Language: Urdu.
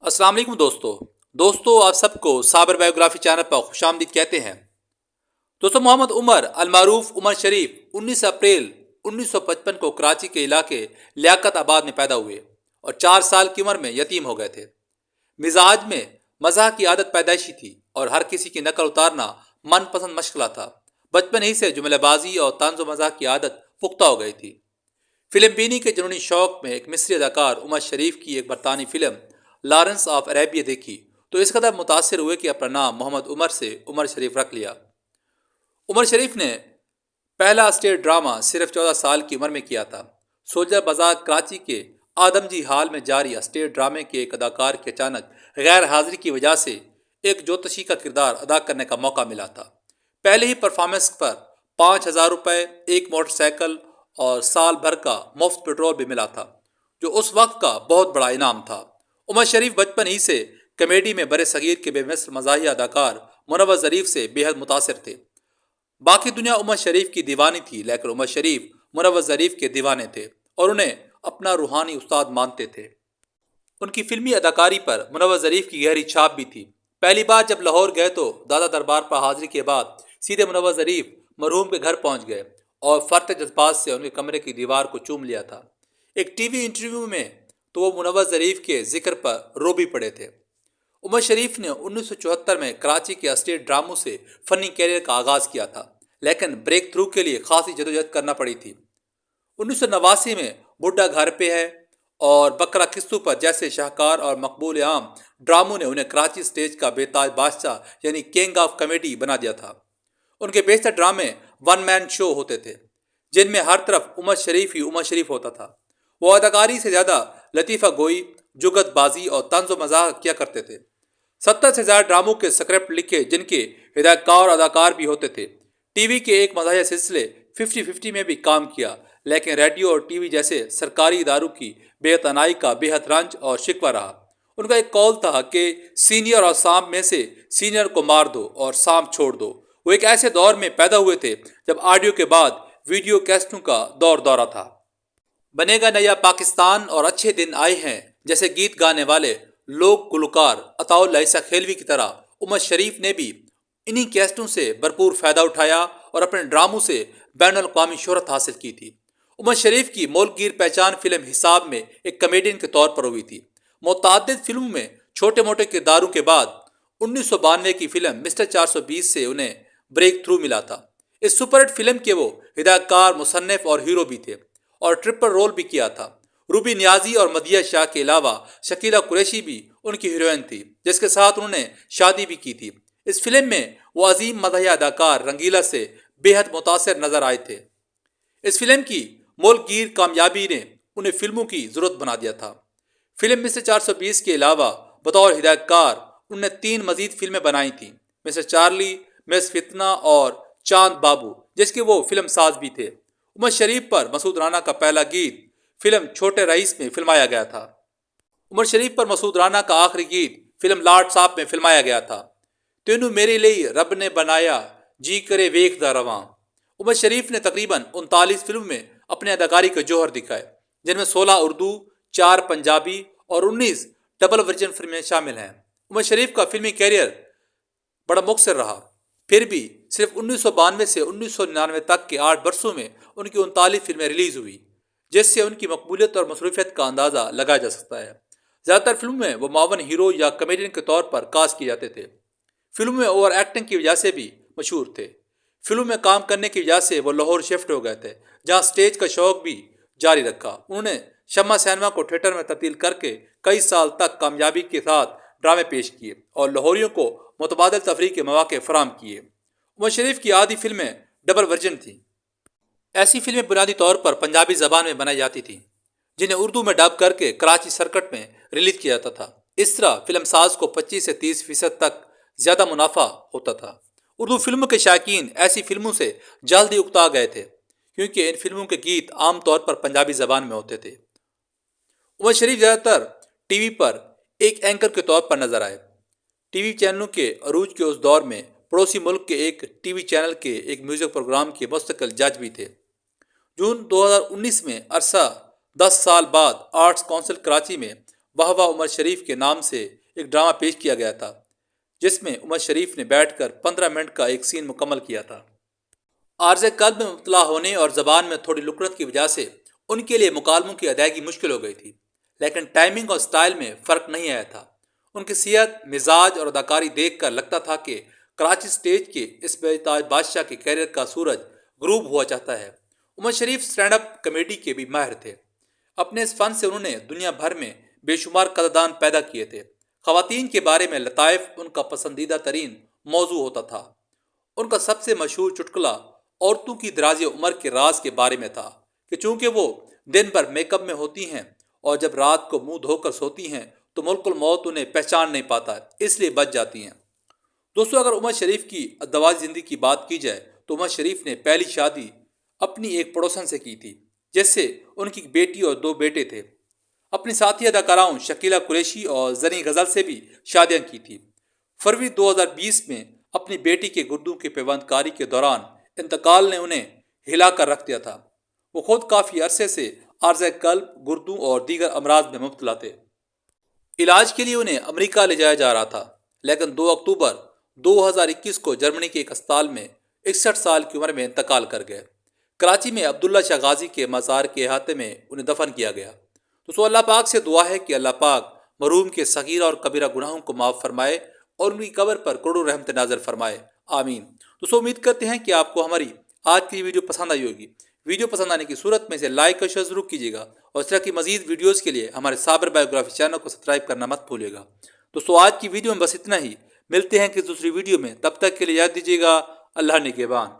السلام علیکم دوستو آپ سب کو صابر بایوگرافی چینل پر خوش آمدید کہتے ہیں۔ دوستو محمد عمر المعروف عمر شریف 19 اپریل 1955 کو کراچی کے علاقے لیاقت آباد میں پیدا ہوئے اور 4 سال کی عمر میں یتیم ہو گئے تھے۔ مزاج میں مزاح کی عادت پیدائشی تھی اور ہر کسی کی نقل اتارنا من پسند مشغلہ تھا۔ بچپن ہی سے جملہ بازی اور طنز و مزاح کی عادت پختہ ہو گئی تھی۔ فلم بینی کے جنونی شوق میں ایک مصری اداکار عمر شریف کی ایک برطانوی فلم لارنس آف عربیہ دیکھی تو اس قدر متاثر ہوئے کہ اپنا نام محمد عمر سے عمر شریف رکھ لیا۔ عمر شریف نے پہلا اسٹیج ڈرامہ صرف 14 سال کی عمر میں کیا تھا۔ سولجر بازار کراچی کے آدم جی ہال میں جاری اسٹیج ڈرامے کے ایک اداکار کی اچانک غیر حاضری کی وجہ سے ایک جوتشی کا کردار ادا کرنے کا موقع ملا تھا۔ پہلے ہی پرفارمنس پر 5,000 روپے، ایک موٹر سائیکل اور سال بھر کا مفت پیٹرول بھی ملا تھا، جو اس وقت کا بہت بڑا انعام تھا۔ عمر شریف بچپن ہی سے کامیڈی میں برِ صغیر کے بے مثل مزاحیہ اداکار منور ظریف سے بے حد متاثر تھے۔ باقی دنیا عمر شریف کی دیوانی تھی، لیکن عمر شریف منور ظریف کے دیوانے تھے اور انہیں اپنا روحانی استاد مانتے تھے۔ ان کی فلمی اداکاری پر منور ظریف کی گہری چھاپ بھی تھی۔ پہلی بار جب لاہور گئے تو دادا دربار پر حاضری کے بعد سیدھے منور ظریف مرحوم کے گھر پہنچ گئے اور فرط جذبات سے ان کے کمرے کی دیوار کو چوم لیا تھا۔ ایک ٹی وی انٹرویو میں تو وہ منور ظریف کے ذکر پر رو بھی پڑے تھے۔ عمر شریف نے 1974 میں کراچی کے اسٹیج ڈراموں سے فنی کیریئر کا آغاز کیا تھا، لیکن بریک تھرو کے لیے خاصی جدوجہد کرنا پڑی تھی۔ 1989 میں بڈھا گھر پہ ہے اور بکرا قسطوں پر جیسے شاہکار اور مقبول عام ڈراموں نے انہیں کراچی اسٹیج کا بے تاج بادشاہ یعنی کنگ آف کامیڈی بنا دیا تھا۔ ان کے بیشتر ڈرامے ون مین شو ہوتے تھے، جن میں ہر طرف عمر شریف ہی عمر شریف ہوتا تھا۔ وہ اداکاری سے زیادہ لطیفہ گوئی، جگت بازی اور طنز و مزاح کیا کرتے تھے۔ 70 سے زیادہ ڈراموں کے اسکرپٹ لکھے، جن کے ہدایت کار اور اداکار بھی ہوتے تھے۔ ٹی وی کے ایک مزاحیہ سلسلے 50-50 میں بھی کام کیا، لیکن ریڈیو اور ٹی وی جیسے سرکاری اداروں کی بے اعتنائی کا بے حد رنج اور شکوہ رہا۔ ان کا ایک قول تھا کہ سینئر اور سانپ میں سے سینئر کو مار دو اور سانپ چھوڑ دو۔ وہ ایک ایسے دور میں پیدا ہوئے تھے جب آڈیو کے بعد ویڈیو کیسٹوں کا دورہ تھا۔ بنے گا نیا پاکستان اور اچھے دن آئے ہیں جیسے گیت گانے والے لوک گلوکار عطاء اللہ عیسیٰ کھیلوی کی طرح عمر شریف نے بھی انہی کیسٹوں سے بھرپور فائدہ اٹھایا اور اپنے ڈراموں سے بین الاقوامی شہرت حاصل کی تھی۔ عمر شریف کی ملک گیر پہچان فلم حساب میں ایک کامیڈین کے طور پر ہوئی تھی۔ متعدد فلموں میں چھوٹے موٹے کرداروں کے بعد 1992 کی فلم مسٹر 420 سے انہیں بریک تھرو ملا تھا۔ اس سپر ہٹ فلم کے وہ ہدایت کار، مصنف اور ہیرو بھی تھے اور ٹرپل رول بھی کیا تھا۔ روبی نیازی اور مدیہ شاہ کے علاوہ شکیلہ قریشی بھی ان کی ہیروئن تھی، جس کے ساتھ انہوں نے شادی بھی کی تھی۔ اس فلم میں وہ عظیم مداحیہ اداکار رنگیلا سے بے حد متاثر نظر آئے تھے۔ اس فلم کی ملک گیر کامیابی نے انہیں فلموں کی ضرورت بنا دیا تھا۔ فلم مسٹر 420 کے علاوہ بطور ہدایت کار انہوں نے 3 مزید فلمیں بنائی تھیں: مسٹر چارلی، مس فتنہ اور چاند بابو، جس کے وہ فلم ساز بھی تھے۔ عمر شریف پر مسعود رانا کا پہلا گیت فلم چھوٹے رئیس میں فلمایا گیا تھا۔ عمر شریف پر مسعود رانا کا آخری گیت فلم لاٹ صاحب میں فلمایا گیا تھا۔ تینوں میرے لیے رب نے بنایا، جی کرے ویکھدا رواں۔ عمر شریف نے تقریباً 39 فلموں میں اپنے اداکاری کے جوہر دکھائے، جن میں 16 اردو، 4 پنجابی اور 19 ڈبل ورژن فلمیں شامل ہیں۔ عمر شریف کا فلمی کیریئر بڑا مختصر رہا، پھر بھی صرف 1992 سے 1999 تک کے 8 برسوں میں ان کی 39 فلمیں ریلیز ہوئی، جس سے ان کی مقبولیت اور مصروفیت کا اندازہ لگایا جا سکتا ہے۔ زیادہ تر فلموں میں وہ معاون ہیرو یا کامیڈین کے طور پر کاسٹ کیے جاتے تھے۔ فلموں میں اوور ایکٹنگ کی وجہ سے بھی مشہور تھے۔ فلموں میں کام کرنے کی وجہ سے وہ لاہور شفٹ ہو گئے تھے، جہاں سٹیج کا شوق بھی جاری رکھا۔ انہوں نے شمع سینما کو تھیٹر میں تبدیل کر کے کئی سال تک کامیابی کے ساتھ ڈرامے پیش کیے اور لاہوریوں کو متبادل تفریح کے مواقع فراہم کیے۔ عمر شریف کی آدھی فلمیں ڈبل ورژن تھیں۔ ایسی فلمیں بنیادی طور پر پنجابی زبان میں بنائی جاتی تھیں، جنہیں اردو میں ڈب کر کے کراچی سرکٹ میں ریلیز کیا جاتا تھا۔ اس طرح فلم ساز کو 25 سے 30% تک زیادہ منافع ہوتا تھا۔ اردو فلموں کے شائقین ایسی فلموں سے جلد ہی اکتا گئے تھے، کیونکہ ان فلموں کے گیت عام طور پر پنجابی زبان میں ہوتے تھے۔ عمر شریف زیادہ تر ٹی وی پر ایک اینکر کے طور پر نظر آئے۔ ٹی وی چینلوں کے عروج کے اس دور میں پڑوسی ملک کے ایک ٹی وی چینل کے ایک میوزک پروگرام کے مستقل جج بھی تھے۔ جون 2019 میں عرصہ 10 سال بعد آرٹس کونسل کراچی میں واہ واہ عمر شریف کے نام سے ایک ڈرامہ پیش کیا گیا تھا، جس میں عمر شریف نے بیٹھ کر 15 منٹ کا ایک سین مکمل کیا تھا۔ عارض قلب میں مبتلا ہونے اور زبان میں تھوڑی لکنت کی وجہ سے ان کے لیے مکالموں کی ادائیگی مشکل ہو گئی تھی، لیکن ٹائمنگ اور سٹائل میں فرق نہیں آیا تھا۔ ان کی صحت، مزاج اور اداکاری دیکھ کر لگتا تھا کہ کراچی سٹیج کے اس بے تاج بادشاہ کے کیریئر کا سورج غروب ہوا چاہتا ہے۔ عمر شریف اسٹینڈ اپ کامیڈی کے بھی ماہر تھے۔ اپنے اس فن سے انہوں نے دنیا بھر میں بے شمار قدردان پیدا کیے تھے۔ خواتین کے بارے میں لطائف ان کا پسندیدہ ترین موضوع ہوتا تھا۔ ان کا سب سے مشہور چٹکلا عورتوں کی دراز عمر کے راز کے بارے میں تھا کہ چونکہ وہ دن بھر میک اپ میں ہوتی ہیں اور جب رات کو منہ دھو کر سوتی ہیں تو ملک الموت انہیں پہچان نہیں پاتا، اس لیے بچ جاتی ہیں۔ دوستو، اگر عمر شریف کی ادواری زندگی کی بات کی جائے تو عمر شریف نے پہلی شادی اپنی ایک پڑوسن سے کی تھی، جس سے ان کی ایک بیٹی اور 2 بیٹے تھے۔ اپنی ساتھی اداکاراؤں شکیلہ قریشی اور زنی غزل سے بھی شادیاں کی تھی۔ فروری 2020 میں اپنی بیٹی کے گردوں کی پیوند کاری کے دوران انتقال نے انہیں ہلا کر رکھ دیا تھا۔ وہ خود کافی عرصے سے عارض قلب، گردوں اور دیگر امراض میں مبتلا تھے۔ علاج کے لیے انہیں امریکہ لے جایا جا رہا تھا، لیکن 2 اکتوبر 2021 کو جرمنی کے ایک اسپتال میں 61 سال کی عمر میں انتقال کر گئے۔ کراچی میں عبداللہ شاہ غازی کے مزار کے احاطے میں انہیں دفن کیا گیا۔ تو اللہ پاک سے دعا ہے کہ اللہ پاک مرحوم کے صغیرہ اور کبیرہ گناہوں کو معاف فرمائے اور ان کی قبر پر کروڑوں رحمت نازل فرمائے، آمین۔ تو امید کرتے ہیں کہ آپ کو ہماری آج کی ویڈیو پسند آئی ہوگی۔ ویڈیو پسند آنے کی صورت میں اسے لائک اور شیئر ضرور کیجیے گا، اور اس طرح کی مزید ویڈیوز کے لیے ہمارے صابر بایوگرافی چینل کو سبسکرائب کرنا مت بھولیے گا۔ دوستو، آج کی ویڈیو میں بس اتنا ہی، ملتے ہیں کہ دوسری ویڈیو میں، تب تک کے لیے یاد دیجیے گا، اللہ نگہبان۔